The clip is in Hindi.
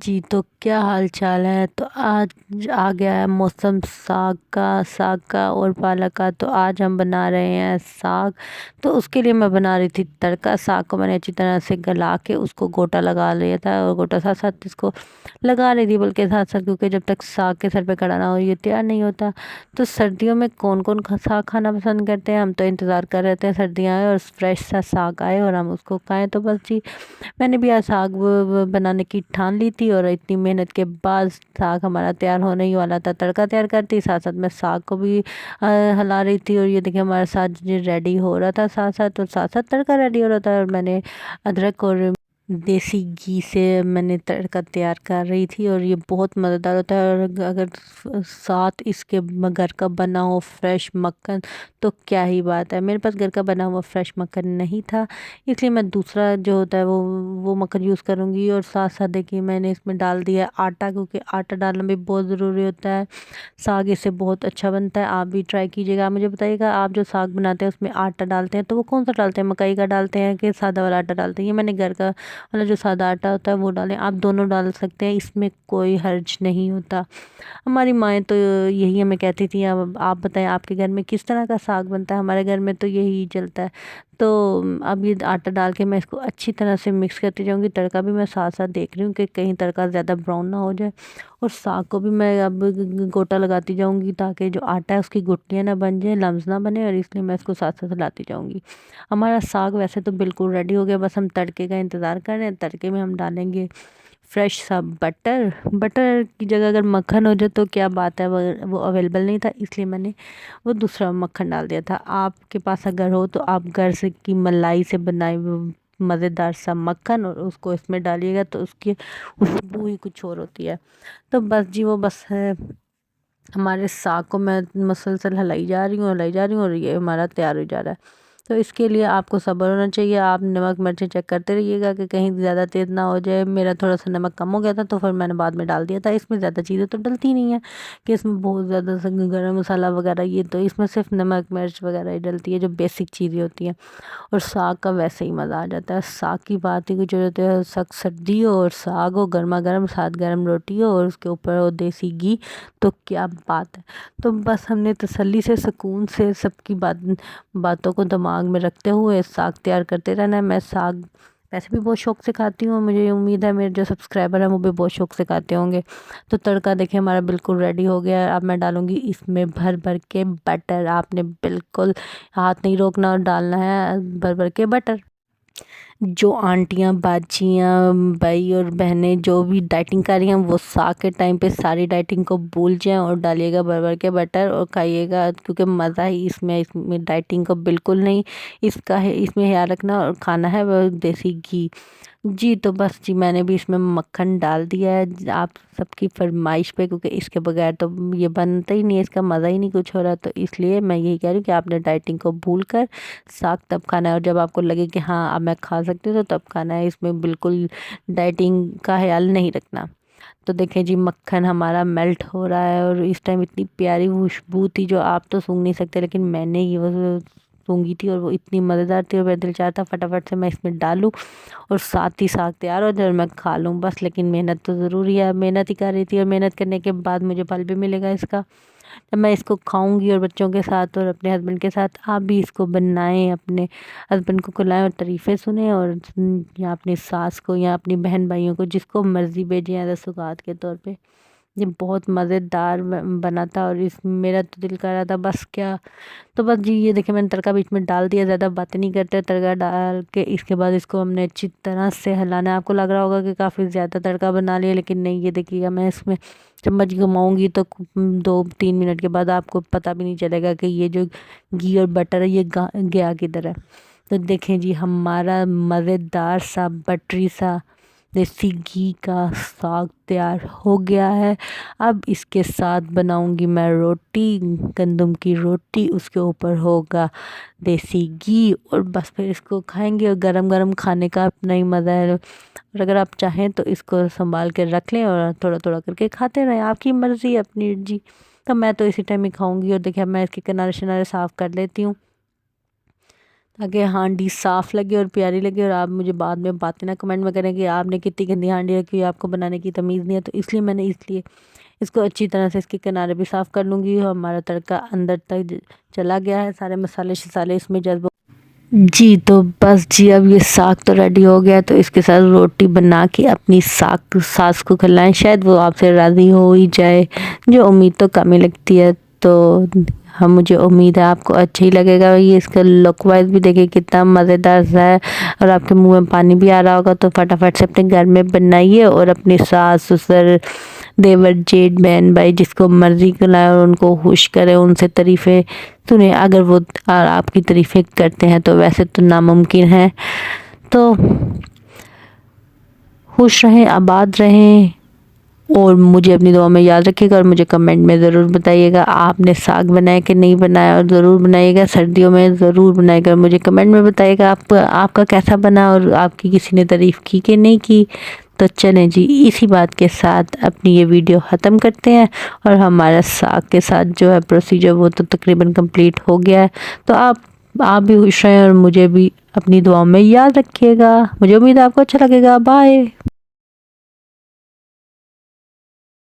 जी, तो क्या हाल चाल है। तो आज आ गया है मौसम साग का और पालक का। तो आज हम बना रहे हैं साग। तो उसके लिए मैं बना रही थी तड़का। साग को मैंने अच्छी तरह से गला के उसको गोटा लगा लिया था और गोटा साथ साथ इसको लगा रही थी, बल्कि साथ साथ, क्योंकि जब तक साग के सर पे खड़ा ना हो ये तैयार नहीं होता। तो सर्दियों में कौन कौन साग खाना पसंद करते हैं, हम तो इंतज़ार कर रहे थे सर्दियाँ आए और फ्रेश सा साग आए और हम उसको खाएं। तो बस जी, मैंने भी आज साग बनाने की ठान ली थी और इतनी मेहनत के बाद साग हमारा तैयार होने ही वाला था। तड़का तैयार करती साथ साथ मैं साग को भी हिला रही थी और ये देखिए हमारा साग रेडी हो रहा था साथ साथ, और साथ साथ तड़का रेडी हो रहा था। और मैंने अदरक और देसी घी से मैंने तड़का तैयार कर रही थी और ये बहुत मज़ेदार होता है। और अगर साथ इसके घर का बना हो फ्रेश मक्खन तो क्या ही बात है। मेरे पास घर का बना हुआ फ्रेश मक्खन नहीं था, इसलिए मैं दूसरा जो होता है वो मक्खन यूज़ करूँगी। और साथ साथ देखिए मैंने इसमें डाल दिया है आटा, क्योंकि आटा डालना भी बहुत ज़रूरी होता है। साग इससे बहुत अच्छा बनता है, आप भी ट्राई कीजिएगा। आप मुझे बताइएगा, आप जो साग बनाते हैं उसमें आटा डालते हैं तो वो कौन सा डालते हैं, मकई का डालते हैं कि सादा वाला आटा डालते हैं। ये मैंने घर का वाला जो सादा आटा होता है वो डालें, आप दोनों डाल सकते हैं, इसमें कोई हर्ज नहीं होता। हमारी माएँ तो यही हमें कहती थी। अब आप बताएं आपके घर में किस तरह का साग बनता है। हमारे घर में तो यही चलता है। तो अब ये आटा डाल के मैं इसको अच्छी तरह से मिक्स करती जाऊंगी। तड़का भी मैं साथ साथ देख रही हूँ कि कहीं तड़का ज़्यादा ब्राउन ना हो जाए। और साग को भी मैं अब गोटा लगाती जाऊंगी ताकि जो आटा है उसकी गुठलियाँ ना बन जाए, लम्स ना बने, और इसलिए मैं इसको साथ साथ हिलाती जाऊंगी। हमारा साग वैसे तो बिल्कुल रेडी हो गया, बस हम तड़के का इंतज़ार कर रहे हैं। तड़के में हम डालेंगे फ्रेश सा बटर। बटर की जगह अगर मक्खन हो जाए तो क्या बात है, वो अवेलेबल नहीं था, इसलिए मैंने वो दूसरा मक्खन डाल दिया था। आपके पास अगर हो तो आप घर से की मलाई से बनाए हुए मज़ेदार सा मक्खन और उसको इसमें डालिएगा तो उसकी खुशबू ही कुछ और होती है। तो बस जी, वो बस है, हमारे साग को मैं मसलसल हिलाई जा रही हूँ और ये हमारा तैयार हो जा रहा है। तो इसके लिए आपको सब्र होना चाहिए। आप नमक मिर्ची चेक करते रहिएगा कि कहीं ज़्यादा तेज़ ना हो जाए। मेरा थोड़ा सा नमक कम हो गया था तो फिर मैंने बाद में डाल दिया था। इसमें ज़्यादा चीज़ें तो डलती नहीं है कि इसमें बहुत ज़्यादा गरम मसाला वगैरह, ये तो इसमें सिर्फ नमक मिर्च वगैरह ही डलती है जो बेसिक चीज़ें होती हैं। और साग का वैसे ही मज़ा आ जाता है। साग की बात ही कुछ और होती है। सख्त सर्दी हो और साग हो गर्मा गर्म, साथ गर्म रोटी हो और उसके ऊपर हो देसी घी, तो क्या बात है। तो बस हमने तसल्ली से सुकून से सबकी बातों को दिमाग में रखते हुए साग तैयार करते रहना है। मैं साग वैसे भी बहुत शौक से खाती हूँ, मुझे उम्मीद है मेरे जो सब्सक्राइबर हैं वो भी बहुत शौक से खाते होंगे। तो तड़का देखिए हमारा बिल्कुल रेडी हो गया है। अब मैं डालूंगी इसमें भर भर के बटर। आपने बिल्कुल हाथ नहीं रोकना और डालना है भर भर के बटर। जो आंटियां बाजियां भाई और बहनें जो भी डाइटिंग कर रही हैं वो साग के टाइम पे सारी डाइटिंग को भूल जाएं और डालिएगा भर भर के बटर और खाइएगा, क्योंकि मज़ा ही इसमें डाइटिंग को बिल्कुल नहीं, इसका है इसमें ख्याल रखना। और खाना है वो देसी घी। जी, तो बस जी मैंने भी इसमें मक्खन डाल दिया है आप सबकी फरमाइश पे, क्योंकि इसके बगैर तो ये बनता ही नहीं है, इसका मज़ा ही नहीं कुछ हो रहा। तो इसलिए मैं यही कह रही हूँ कि आपने डाइटिंग को भूल कर साग तब खाना है, और जब आपको लगे कि हाँ अब मैं खा सकती हूँ तो तब खाना है। इसमें बिल्कुल डाइटिंग का ख्याल नहीं रखना। तो देखें जी, मक्खन हमारा मेल्ट हो रहा है और इस टाइम इतनी प्यारी खुशबू थी जो आप तो सूंघ नहीं सकते, लेकिन मैंने ये वो सूंघी थी और वो इतनी मज़ेदार थी और मेरा दिल चाहता फटाफट से मैं इसमें डालूं और साथ ही साग तैयार हो जाए और मैं खा लूँ बस। लेकिन मेहनत तो ज़रूरी है, मेहनत ही कर रही थी और मेहनत करने के बाद मुझे फल भी मिलेगा इसका, जब मैं इसको खाऊंगी और बच्चों के साथ और अपने हस्बैंड के साथ। आप भी इसको बनाएं, अपने हस्बैंड को खिलाएं और तारीफ़ें सुने, और या अपनी सास को या अपनी बहन भाइयों को जिसको मर्ज़ी भेजें एज अ सौगात के तौर पे। ये बहुत मज़ेदार बना था और इस मेरा तो दिल कर रहा था बस क्या। तो बस जी, ये देखिए मैंने तड़का बीच में डाल दिया, ज़्यादा बातें नहीं करते। तड़का डाल के इसके बाद इसको हमने अच्छी तरह से हिलाना है। आपको लग रहा होगा कि काफ़ी ज़्यादा तड़का बना लिया, लेकिन नहीं, ये देखिएगा मैं इसमें चम्मच घुमाऊंगी तो 2-3 मिनट के बाद आपको पता भी नहीं चलेगा कि ये जो घी और बटर है ये गया किधर है। तो देखें जी, हमारा मज़ेदार सा बटरी सा देसी घी का साग तैयार हो गया है। अब इसके साथ बनाऊंगी मैं रोटी, गंदम की रोटी, उसके ऊपर होगा देसी घी और बस फिर इसको खाएंगे। और गरम गरम खाने का अपना ही मज़ा है। और अगर आप चाहें तो इसको संभाल के रख लें और थोड़ा थोड़ा करके खाते रहें, आपकी मर्ज़ी है अपनी जी। तो मैं तो इसी टाइम ही खाऊंगी। और देखिए अब मैं इसके किनारे शिनारे साफ़ कर लेती हूँ। ताकि हांडी साफ़ लगे और प्यारी लगे, और आप मुझे बाद में बातें ना कमेंट में करें कि आपने कितनी गंदी हांडी रखी हुई है, आपको बनाने की तमीज़ नहीं है। तो इसलिए मैंने इसको अच्छी तरह से इसके किनारे भी साफ़ कर लूँगी। और हमारा तड़का अंदर तक चला गया है, सारे मसाले शसाले इसमें जज्ब जी। तो बस जी, अब ये साग तो रेडी हो गया, तो इसके साथ रोटी बना के अपनी सास को खिलाएं, शायद वो आपसे राज़ी हो ही जाए, जो उम्मीद तो कम ही लगती है। तो हम मुझे उम्मीद है आपको अच्छा ही लगेगा। ये इसका लुक वाइज भी देखिए कितना मज़ेदार सा है, और आपके मुंह में पानी भी आ रहा होगा। तो फटाफट से अपने घर में बनाइए और अपनी सास ससुर देवर जेठ बहन भाई जिसको मर्ज़ी खिलाएं और उनको खुश करें, उनसे तारीफ़ें सुने। अगर वो आपकी तारीफ़ें करते हैं तो वैसे तो नामुमकिन है। तो खुश रहें, आबाद रहें, और मुझे अपनी दुआ में याद रखिएगा, और मुझे कमेंट में ज़रूर बताइएगा आपने साग बनाया कि नहीं बनाया, और ज़रूर बनाइएगा, सर्दियों में ज़रूर बनाइएगा। मुझे कमेंट में बताइएगा आपका कैसा बना, और आपकी किसी ने तारीफ़ की कि नहीं की। तो चलें जी, इसी बात के साथ अपनी ये वीडियो ख़त्म करते हैं, और हमारा साग के साथ जो है प्रोसीजर वो तो तकरीबन कंप्लीट हो गया है। तो आप भी खुश रहें, और मुझे भी अपनी दुआओं में याद रखिएगा। मुझे उम्मीद है आपको अच्छा लगेगा। बाय।